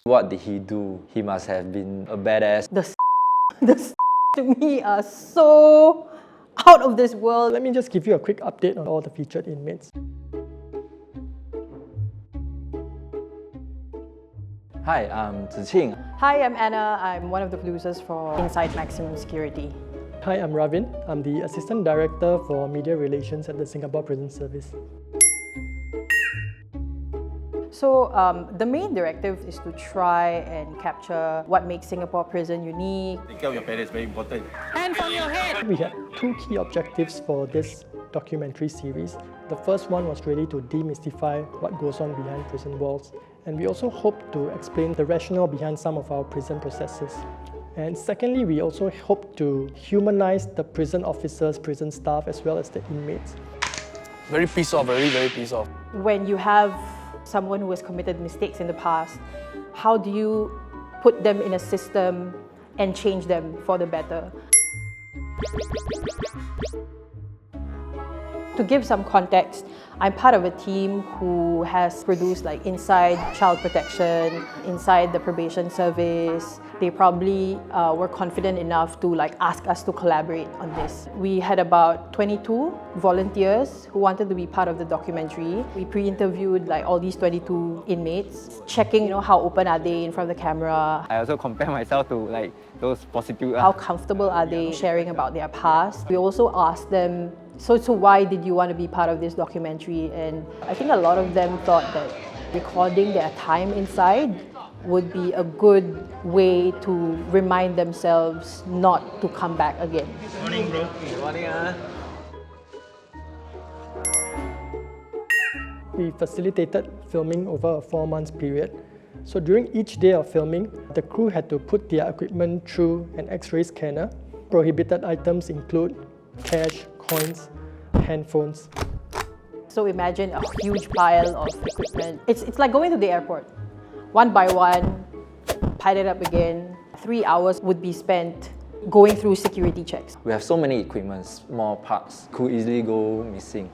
What did he do? He must have been a badass. The to me are so out of this world. Let me just give you a quick update on all the featured inmates. Hi, I'm Ziqing. Hi, I'm Anna. I'm one of the producers for Inside Maximum Security. Hi, I'm Ravin. I'm the Assistant Director for Media Relations at the Singapore Prison Service. So the main directive is to try and capture what makes Singapore prison unique. Take care of your parents, very important. Hands on your head! We had two key objectives for this documentary series. The first one was really to demystify what goes on behind prison walls. And we also hope to explain the rationale behind some of our prison processes. And secondly, we also hope to humanize the prison officers, prison staff, as well as the inmates. Very pissed off, very pissed off. When you have someone who has committed mistakes in the past, how do you put them in a system and change them for the better? To give some context, I'm part of a team who has produced like Inside Child Protection, Inside the Probation Service. They probably were confident enough to ask us to collaborate on this. We had about 22 volunteers who wanted to be part of the documentary. We pre-interviewed all these 22 inmates, checking how open are they in front of the camera. I also compare myself to those prostitutes. How comfortable are they sharing about their past? We also asked them, so why did you want to be part of this documentary? And I think a lot of them thought that recording their time inside would be a good way to remind themselves not to come back again. Morning, bro. Good morning. We facilitated filming over a 4-month period. So during each day of filming, the crew had to put their equipment through an X-ray scanner. Prohibited items include cash, coins, handphones. So imagine a huge pile of equipment. It's like going to the airport. One by one, pile it up again. 3 hours would be spent going through security checks. We have so many equipment, small parts could easily go missing.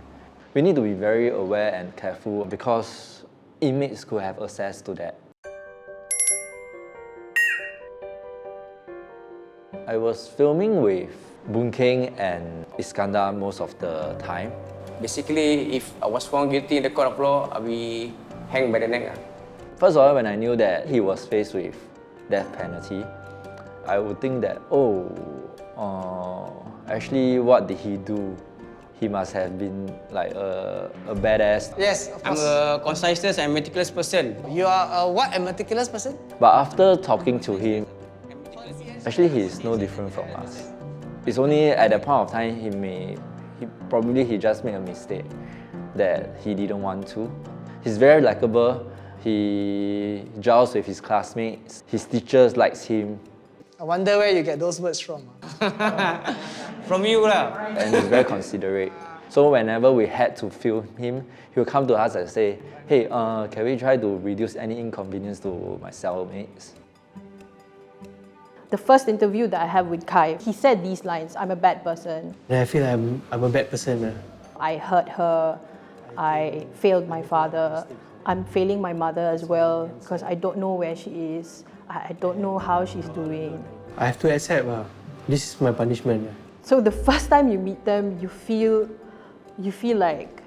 We need to be very aware and careful because inmates could have access to that. I was filming with Ziqing and Iskandar most of the time. Basically, if I was found guilty in the court of law, I'll be hanged by the neck. First of all, when I knew that he was faced with death penalty, I would think that, actually what did he do? He must have been a badass. Yes, of course. I'm a conscientious and meticulous person. You are a meticulous person? But after talking to him, actually he is no different from us. It's only at that point of time he just made a mistake that he didn't want to. He's very likable. He gels with his classmates. His teachers likes him. I wonder where you get those words from. From you lah. And he's very considerate. So whenever we had to film him, he would come to us and say, hey, can we try to reduce any inconvenience to my cellmates? The first interview that I have with Kai, he said these lines, I'm a bad person. I feel I'm a bad person. I hurt her, I failed my father, I'm failing my mother as well because I don't know where she is, I don't know how she's doing. I have to accept this is my punishment. So the first time you meet them, you feel like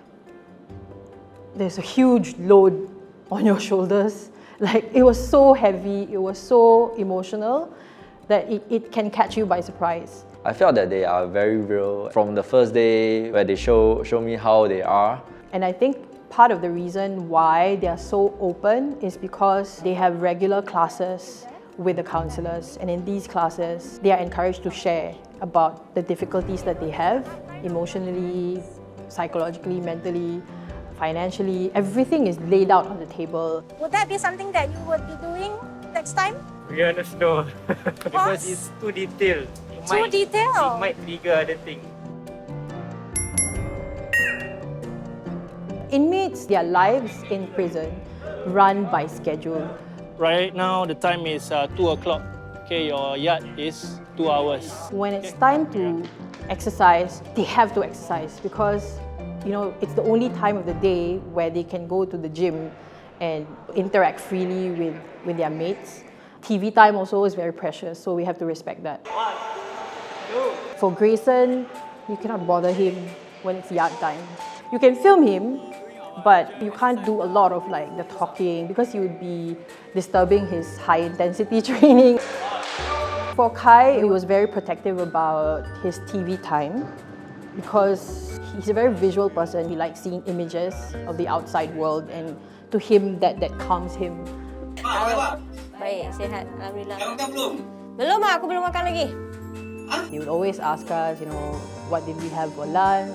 there's a huge load on your shoulders. It was so heavy, it was so emotional that it can catch you by surprise. I felt that they are very real from the first day where they show me how they are. And I think part of the reason why they are so open is because they have regular classes with the counselors, and in these classes they are encouraged to share about the difficulties that they have emotionally, psychologically, mentally, financially. Everything is laid out on the table. Would that be something that you would be doing next time? To be honest, no. Because it's too detailed. Too detailed? It might trigger other things. Inmates, their lives in prison run by schedule. Right now, the time is 2 o'clock. Okay, your yard is 2 hours. When it's time to exercise, they have to exercise because it's the only time of the day where they can go to the gym and interact freely with their mates. TV time also is very precious, so we have to respect that. For Grayson, you cannot bother him when it's yard time. You can film him, but you can't do a lot of like the talking because you would be disturbing his high intensity training. For Kai, he was very protective about his TV time because he's a very visual person. He likes seeing images of the outside world, and to him that calms him. Baik, sihat. Alhamdulillah. Dah makan belum? Belum, aku belum makan lagi. He would always ask us, what did we have for lunch?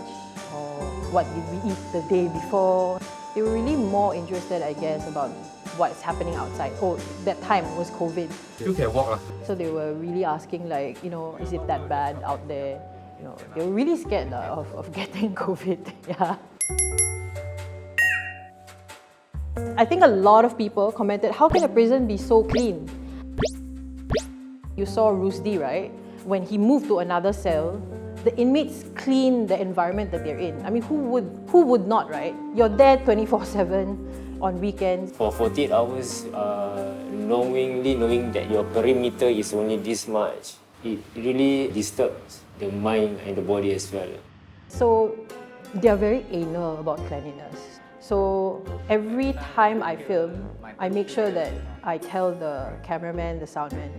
Or what did we eat the day before? They were really more interested, I guess, about what's happening outside. Oh, that time was COVID. You can walk lah. So they were really asking like, is it that bad out there? They were really scared of getting COVID. Yeah. I think a lot of people commented, how can a prison be so clean? You saw Rusdi, right? When he moved to another cell, the inmates clean the environment that they're in. I mean, who would not, right? You're there 24/7 on weekends. For 48 hours, knowing that your perimeter is only this much, it really disturbs the mind and the body as well. So they're very anal about cleanliness. So every time I film, I make sure that I tell the cameraman, the soundman,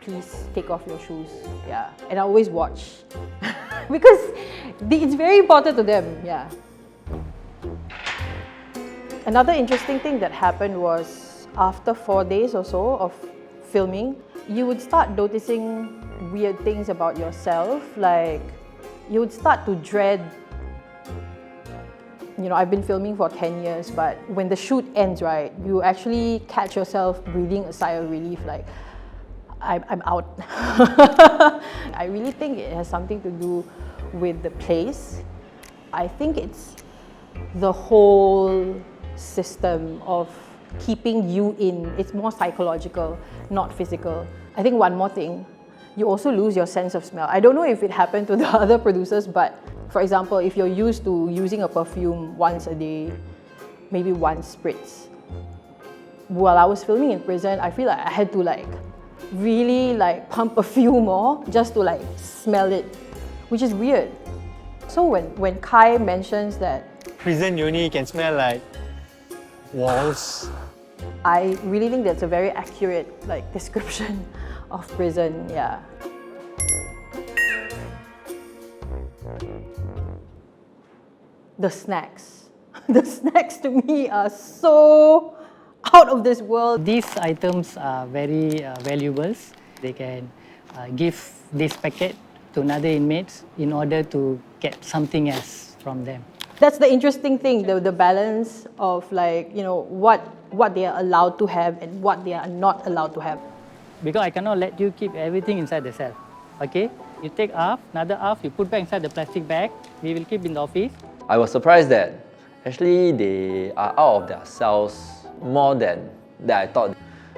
please take off your shoes. Yeah, and I always watch because it's very important to them. Yeah. Another interesting thing that happened was after 4 days or so of filming, you would start noticing weird things about yourself. Like you would start to dread. I've been filming for 10 years, but when the shoot ends, right, you actually catch yourself breathing a sigh of relief, like, I'm out. I really think it has something to do with the place. I think it's the whole system of keeping you in. It's more psychological, not physical. I think one more thing, you also lose your sense of smell. I don't know if it happened to the other producers, but for example, if you're used to using a perfume once a day, maybe one spritz. While I was filming in prison, I feel like I had to really pump a few more just to smell it, which is weird. So when Kai mentions that Prison uni can smell like walls. I really think that's a very accurate description of prison, yeah. The snacks. The snacks to me are so out of this world. These items are very valuable. They can give this packet to another inmates in order to get something else from them. That's the interesting thing, the balance of what they are allowed to have and what they are not allowed to have. Because I cannot let you keep everything inside the cell. Okay? You take half, another half, you put back inside the plastic bag. We will keep in the office. I was surprised that actually they are out of their cells more than I thought.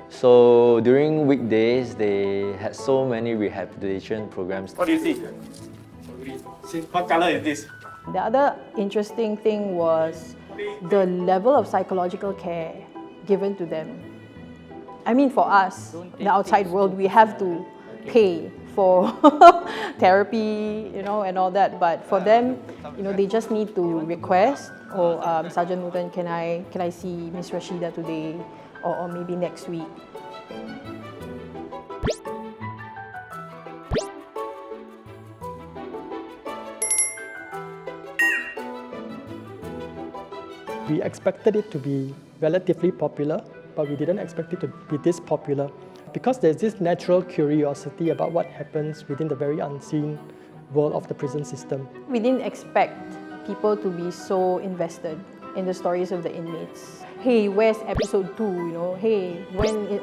So during weekdays, they had so many rehabilitation programs. What do you see? What color is this? The other interesting thing was the level of psychological care given to them. I mean, for us, the outside world, we have to pay for therapy, and all that. But for them, they just need to request, Sergeant Newton, can I see Miss Rashida today, or maybe next week. We expected it to be relatively popular, but we didn't expect it to be this popular because there's this natural curiosity about what happens within the very unseen world of the prison system. We didn't expect people to be so invested in the stories of the inmates. Hey, where's episode 2? Hey,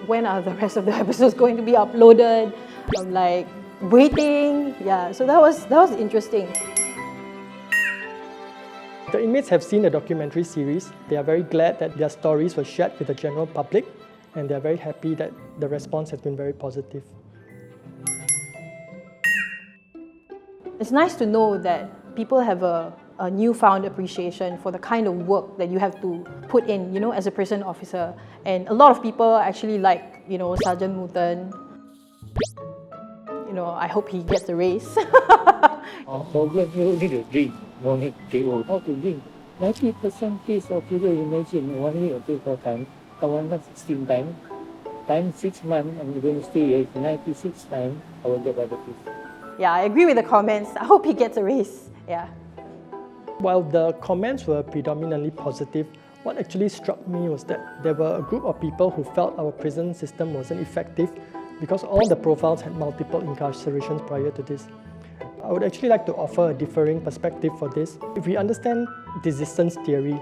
when are the rest of the episodes going to be uploaded? I'm waiting. Yeah, so that was interesting. The inmates have seen the documentary series. They are very glad that their stories were shared with the general public, and they are very happy that the response has been very positive. It's nice to know that people have a a newfound appreciation for the kind of work that you have to put in, as a prison officer. And a lot of people actually like, Sergeant Mutton. I hope he gets a raise. Our problem you need to drink, no need to how to drink. 90% case of people imagine 1 week or 2 4 times, 16 times, times 6 months, and you're going to stay here 96 times, I will get diabetes. Yeah, I agree with the comments. I hope he gets a raise. Yeah. While the comments were predominantly positive, what actually struck me was that there were a group of people who felt our prison system wasn't effective because all the profiles had multiple incarcerations prior to this. I would actually like to offer a differing perspective for this. If we understand desistance theory,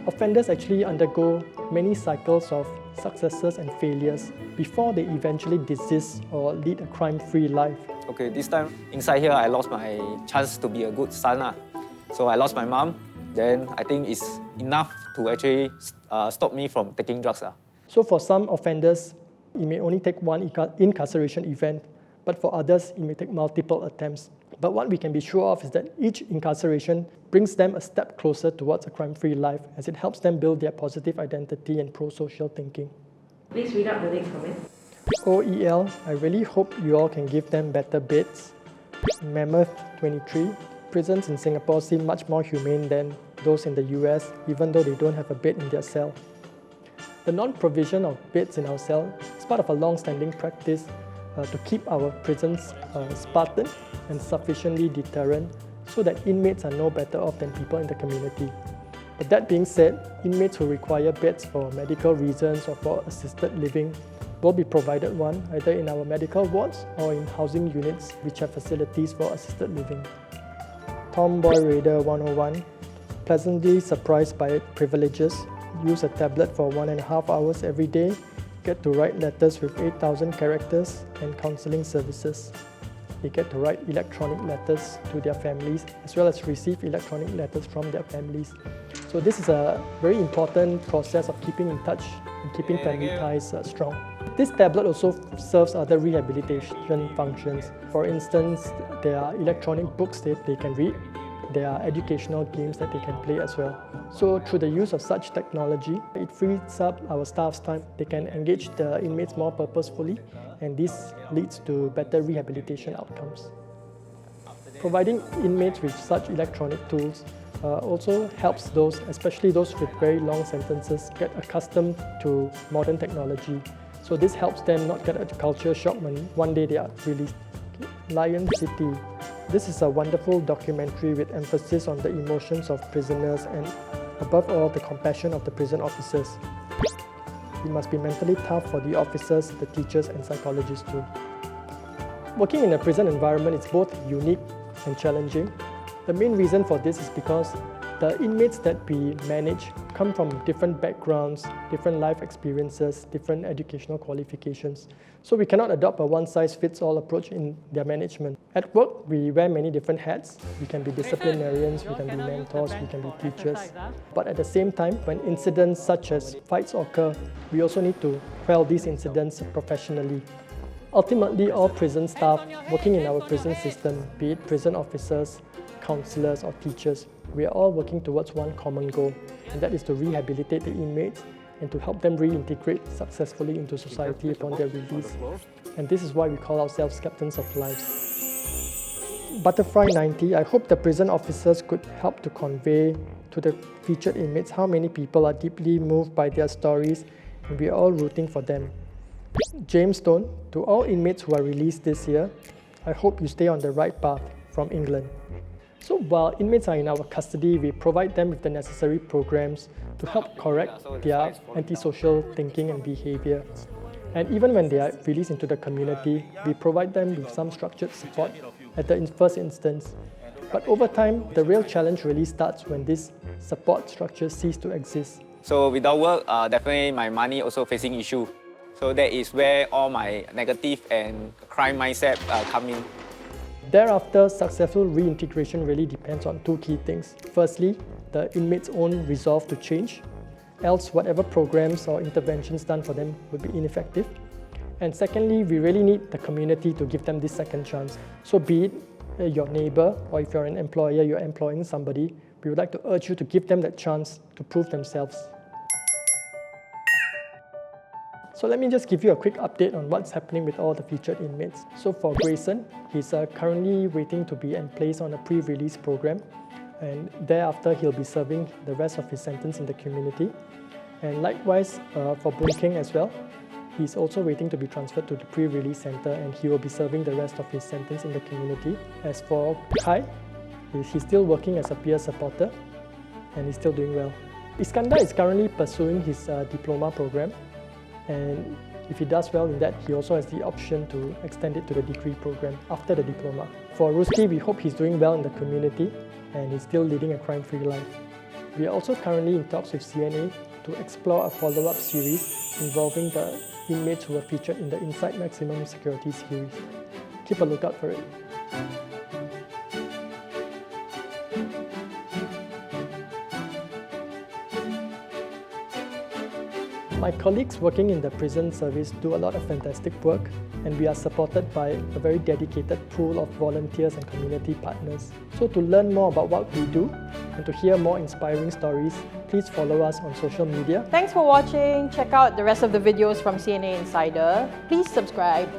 offenders actually undergo many cycles of successes and failures before they eventually desist or lead a crime-free life. Okay, this time inside here, I lost my chance to be a good son. So I lost my mom. Then I think it's enough to actually stop me from taking drugs. So for some offenders, it may only take one incarceration event, but for others, it may take multiple attempts. But what we can be sure of is that each incarceration brings them a step closer towards a crime-free life as it helps them build their positive identity and pro-social thinking. Please read out the next comment. OEL, I really hope you all can give them better beds. Mammoth 23, prisons in Singapore seem much more humane than those in the US, even though they don't have a bed in their cell. The non-provision of beds in our cell is part of a long-standing practice to keep our prisons spartan and sufficiently deterrent so that inmates are no better off than people in the community. But that being said, inmates who require beds for medical reasons or for assisted living will be provided one either in our medical wards or in housing units which have facilities for assisted living. Tomboy Raider 101, pleasantly surprised by privileges, use a tablet for 1.5 hours every day, get to write letters with 8,000 characters and counselling services. They get to write electronic letters to their families as well as receive electronic letters from their families. So this is a very important process of keeping in touch and keeping family ties strong. This tablet also serves other rehabilitation functions. For instance, there are electronic books that they can read. There are educational games that they can play as well. So through the use of such technology, it frees up our staff's time. They can engage the inmates more purposefully, and this leads to better rehabilitation outcomes. Providing inmates with such electronic tools also helps those, especially those with very long sentences, get accustomed to modern technology. So this helps them not get a culture shock when one day they are released. Lion City. This is a wonderful documentary with emphasis on the emotions of prisoners and above all the compassion of the prison officers. It must be mentally tough for the officers, the teachers and psychologists too. Working in a prison environment is both unique and challenging. The main reason for this is because the inmates that we manage come from different backgrounds, different life experiences, different educational qualifications. So we cannot adopt a one-size-fits-all approach in their management. At work, we wear many different hats. We can be disciplinarians, we can be mentors, we can be teachers. But at the same time, when incidents such as fights occur, we also need to quell these incidents professionally. Ultimately, all prison staff working in our prison system, be it prison officers, counsellors or teachers, we are all working towards one common goal, and that is to rehabilitate the inmates and to help them reintegrate successfully into society upon their release. And this is why we call ourselves Captains of Lives. Butterfly 90, I hope the prison officers could help to convey to the featured inmates how many people are deeply moved by their stories, and we are all rooting for them. James Stone, to all inmates who are released this year, I hope you stay on the right path, from England. So while inmates are in our custody, we provide them with the necessary programs to help correct their antisocial thinking and behavior. And even when they are released into the community, we provide them with some structured support at the first instance. But over time, the real challenge really starts when this support structure cease to exist. So without work, definitely my money also facing issue. So that is where all my negative and crime mindset come in. Thereafter, successful reintegration really depends on two key things. Firstly, the inmate's own resolve to change, else whatever programs or interventions done for them would be ineffective. And secondly, we really need the community to give them this second chance. So be it your neighbour, or if you're an employer, you're employing somebody, We would like to urge you to give them that chance to prove themselves. So let me just give you a quick update on what's happening with all the featured inmates. So for Grayson, he's currently waiting to be placed on a pre-release program, and thereafter he'll be serving the rest of his sentence in the community. And likewise for Boon King as well, he's also waiting to be transferred to the pre-release center, and he will be serving the rest of his sentence in the community. As for Kai, he's still working as a peer supporter and he's still doing well. Iskandar is currently pursuing his diploma program, and if he does well in that, he also has the option to extend it to the degree program after the diploma. For Ruski, we hope he's doing well in the community and he's still leading a crime-free life. We are also currently in talks with CNA to explore a follow-up series involving the inmates who were featured in the Inside Maximum Security series. Keep a lookout for it. My colleagues working in the prison service do a lot of fantastic work, and we are supported by a very dedicated pool of volunteers and community partners. So to learn more about what we do and to hear more inspiring stories, please follow us on social media. Thanks for watching. Check out the rest of the videos from CNA Insider. Please subscribe.